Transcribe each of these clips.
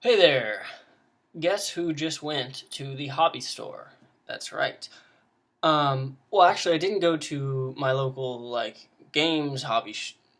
Hey there! Guess who just went to the hobby store? That's right. Well, actually, I didn't go to my local games hobby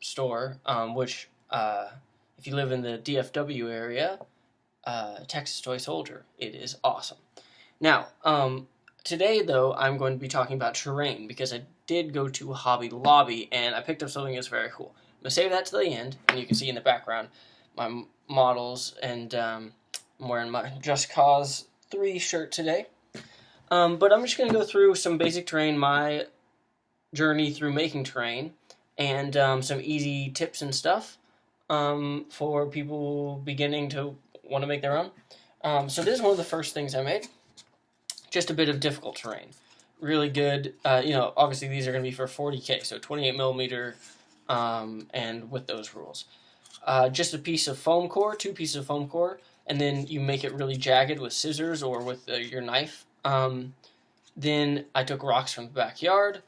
store, which, if you live in the DFW area, Texas Toy Soldier, it is awesome. Now, today though, I'm going to be talking about terrain because I did go to Hobby Lobby and I picked up something that's very cool. I'm gonna save that to the end, and you can see in the background my models and I'm wearing my Just Cause 3 shirt today. But I'm just going to go through some basic terrain, my journey through making terrain, and some easy tips and stuff for people beginning to want to make their own. So this is one of the first things I made. Just a bit of difficult terrain. Really good. Obviously these are going to be for 40k, so 28 millimeter, and with those rules. Just a piece of foam core, two pieces of foam core, and then you make it really jagged with scissors or with your knife. Then I took rocks from the backyard,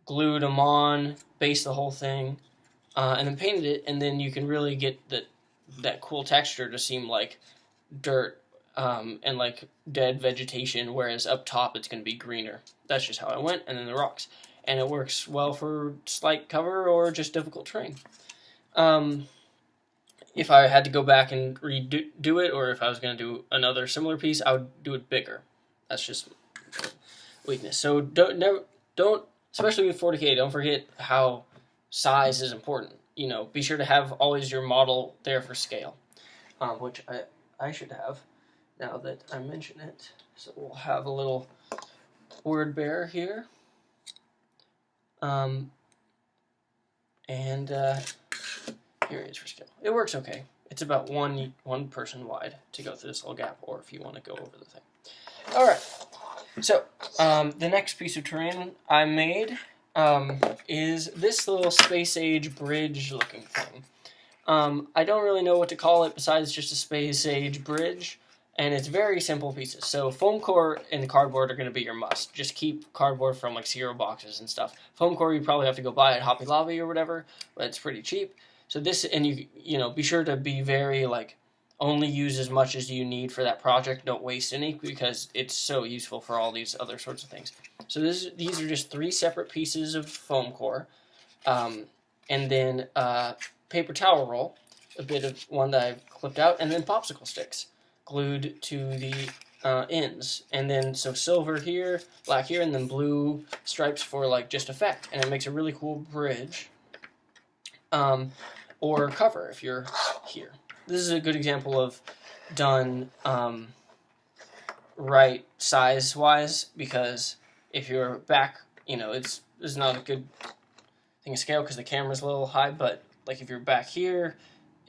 glued them on, based the whole thing, and then painted it, and then you can really get that cool texture to seem like dirt and like dead vegetation, whereas up top it's going to be greener. That's just how I went, and then the rocks. And it works well for slight cover or just difficult terrain. If I had to go back and redo it, or if I was going to do another similar piece, I would do it bigger. That's just weakness. So don't, especially with 40k, don't forget how size is important. Be sure to have always your model there for scale, which I should have now that I mention it. So we'll have a little word bearer here, and here it is for scale. It works okay. It's about one person wide to go through this little gap, or if you want to go over the thing. All right. So the next piece of terrain I made is this little space age bridge looking thing. I don't really know what to call it besides just a space age bridge, and it's very simple pieces. So foam core and cardboard are going to be your must. Just keep cardboard from like cereal boxes and stuff. Foam core you probably have to go buy at Hobby Lobby or whatever, but it's pretty cheap. So this, and you be sure to be very only use as much as you need for that project. Don't waste any because it's so useful for all these other sorts of things. So these are just 3 separate pieces of foam core, and then paper towel roll, a bit of one that I've clipped out, and then popsicle sticks glued to the ends, and then so silver here, black here, and then blue stripes for just effect, and it makes a really cool bridge. Or cover if you're here. This is a good example of done right size-wise, because if you're back, it's not a good thing to scale because the camera's a little high, but if you're back here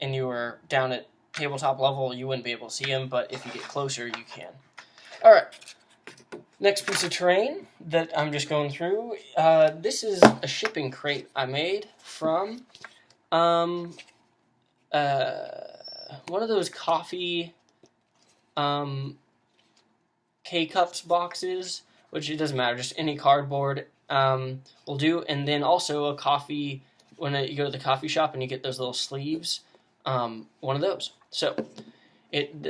and you were down at tabletop level, you wouldn't be able to see them, but if you get closer, you can. All right. Next piece of terrain that I'm just going through, this is a shipping crate I made from one of those coffee K-Cups boxes, which it doesn't matter, just any cardboard will do, and then also a coffee, when you go to the coffee shop and you get those little sleeves, one of those. So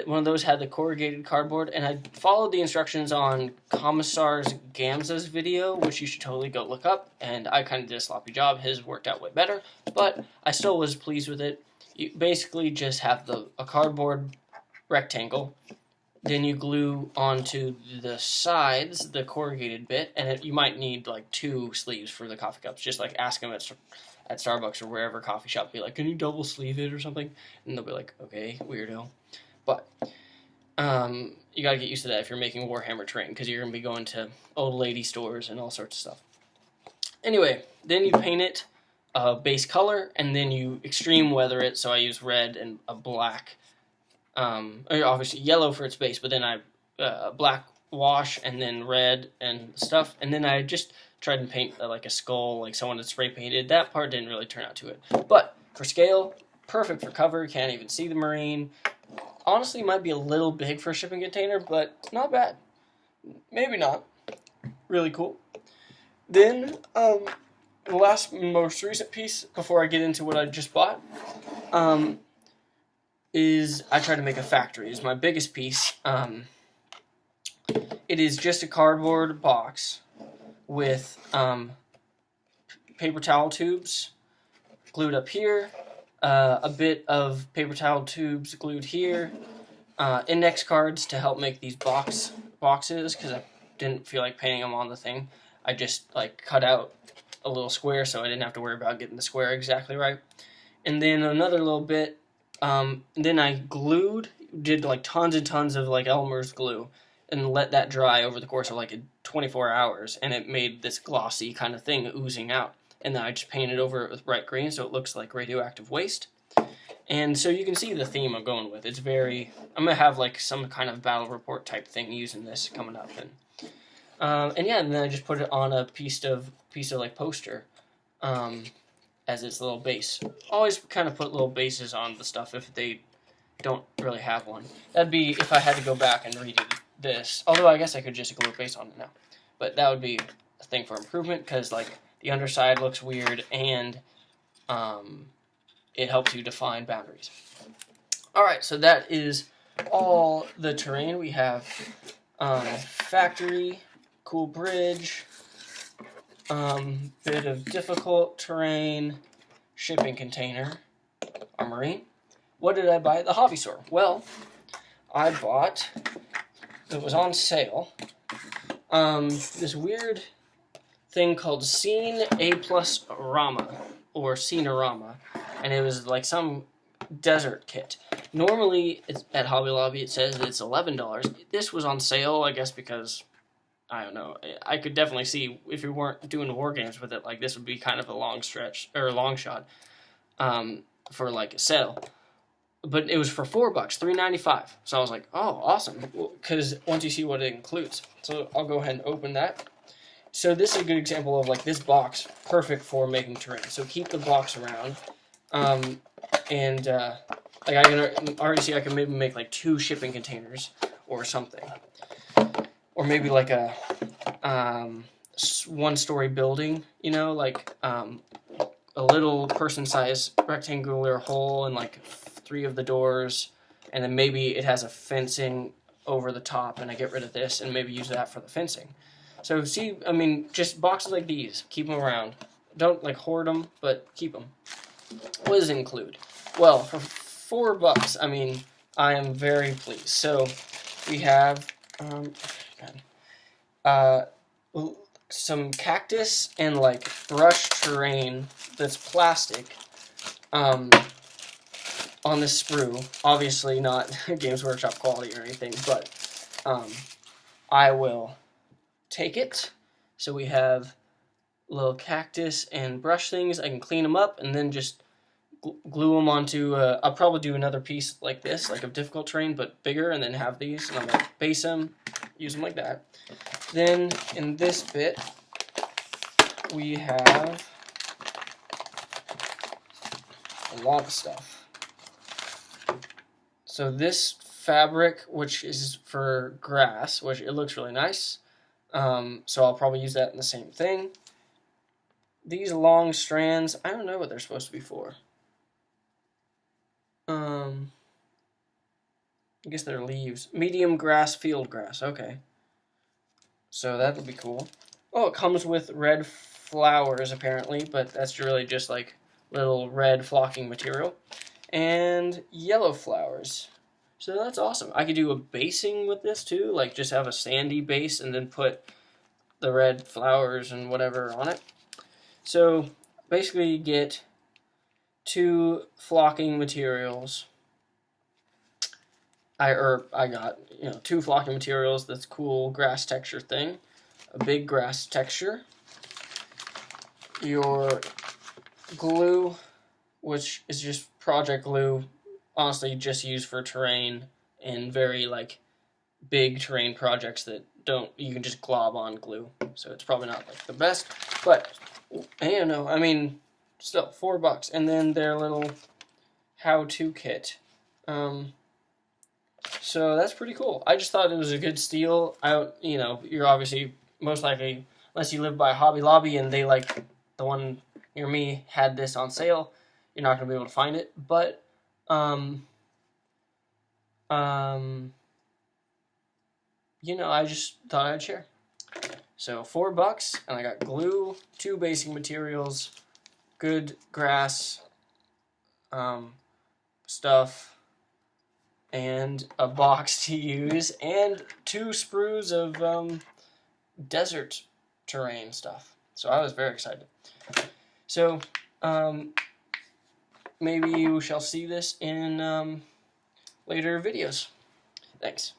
one of those had the corrugated cardboard, and I followed the instructions on Commissar's Gamza's video, which you should totally go look up, and I kind of did a sloppy job. His worked out way better, but I still was pleased with it. You basically just have a cardboard rectangle, then you glue onto the sides the corrugated bit, and you might need 2 sleeves for the coffee cups. Just ask them at Starbucks or wherever coffee shop, be like, can you double sleeve it or something? And they'll be like, okay, weirdo. But you gotta get used to that if you're making Warhammer terrain, because you're gonna be going to old lady stores and all sorts of stuff. Anyway, then you paint it base color, and then you extreme weather it. So I use red and a black, obviously yellow for its base, but then I black wash and then red and stuff, and then I just tried to paint a skull, like someone had spray painted. That part didn't really turn out to it, but for scale, perfect for cover. Can't even see the marine. Honestly, it might be a little big for a shipping container, but not bad. Maybe not. Really cool. Then, the most recent piece, before I get into what I just bought, is I tried to make a factory. It's my biggest piece. It is just a cardboard box with paper towel tubes glued up here, a bit of paper towel tubes glued here, index cards to help make these boxes because I didn't feel like painting them on the thing. I just like cut out a little square so I didn't have to worry about getting the square exactly right. And then another little bit, then I did like tons and tons of like Elmer's glue and let that dry over the course of like 24 hours, and it made this glossy kind of thing oozing out. And then I just painted over it with bright green so it looks like radioactive waste. And so you can see the theme I'm going with. It's very, I'm going to have like some kind of battle report type thing using this coming up. And yeah, and then I just put it on a piece of like poster as its little base. Always kind of put little bases on the stuff if they don't really have one. That'd be if I had to go back and redo this. Although I guess I could just glue a base on it now. But that would be a thing for improvement because like the underside looks weird and it helps you define boundaries. Alright, so that is all the terrain. We have factory, cool bridge, bit of difficult terrain, shipping container, armory. What did I buy at the hobby store? Well, I bought, it was on sale, this weird thing called Scene A+ Rama, or Scenerama, and it was like some desert kit. Normally, at Hobby Lobby it says it's $11. This was on sale, I guess because, I don't know, I could definitely see if we weren't doing war games with it, like this would be kind of a long shot for like a sale. But it was for $4, $3.95. So I was like, oh, awesome, because once you see what it includes. So I'll go ahead and open that. So this is a good example of like this box, perfect for making terrain. So keep the box around, like I can already see I can maybe make like 2 shipping containers or something, or maybe like a 1-story building. You know, like a little person-sized rectangular hole and like 3 of the doors, and then maybe it has a fencing over the top, and I get rid of this and maybe use that for the fencing. So see, I mean, just boxes like these, keep them around. Don't like hoard them, but keep them. What does it include? Well, for $4, I mean, I am very pleased. So we have some cactus and like brush terrain that's plastic on this sprue. Obviously not Games Workshop quality or anything, but I will take it. So we have little cactus and brush things. I can clean them up and then just glue them onto, I'll probably do another piece like this, like of difficult terrain, but bigger, and then have these, and I'm going to base them, use them like that. Then in this bit, we have a lot of stuff. So this fabric, which is for grass, which it looks really nice. So I'll probably use that in the same thing. These long strands, I don't know what they're supposed to be for. I guess they're leaves. Medium grass, field grass, okay. So that'll be cool. Oh, it comes with red flowers apparently, but that's really just like little red flocking material. And yellow flowers. So that's awesome. I could do a basing with this too, like just have a sandy base and then put the red flowers and whatever on it. So basically you get 2 flocking materials. I got, 2 flocking materials, this cool grass texture thing, a big grass texture, your glue, which is just project glue, honestly just used for terrain and very like big terrain projects that you can just glob on glue, so it's probably not like the best, but I mean, still $4. And then their little how-to kit. So that's pretty cool. I just thought it was a good steal. You're obviously most likely, unless you live by Hobby Lobby and they like the one near me had this on sale, you're not gonna be able to find it. But I just thought I'd share. So $4, and I got glue, 2 basic materials, good grass stuff, and a box to use, and 2 sprues of desert terrain stuff. So I was very excited. So maybe you shall see this in later videos. Thanks.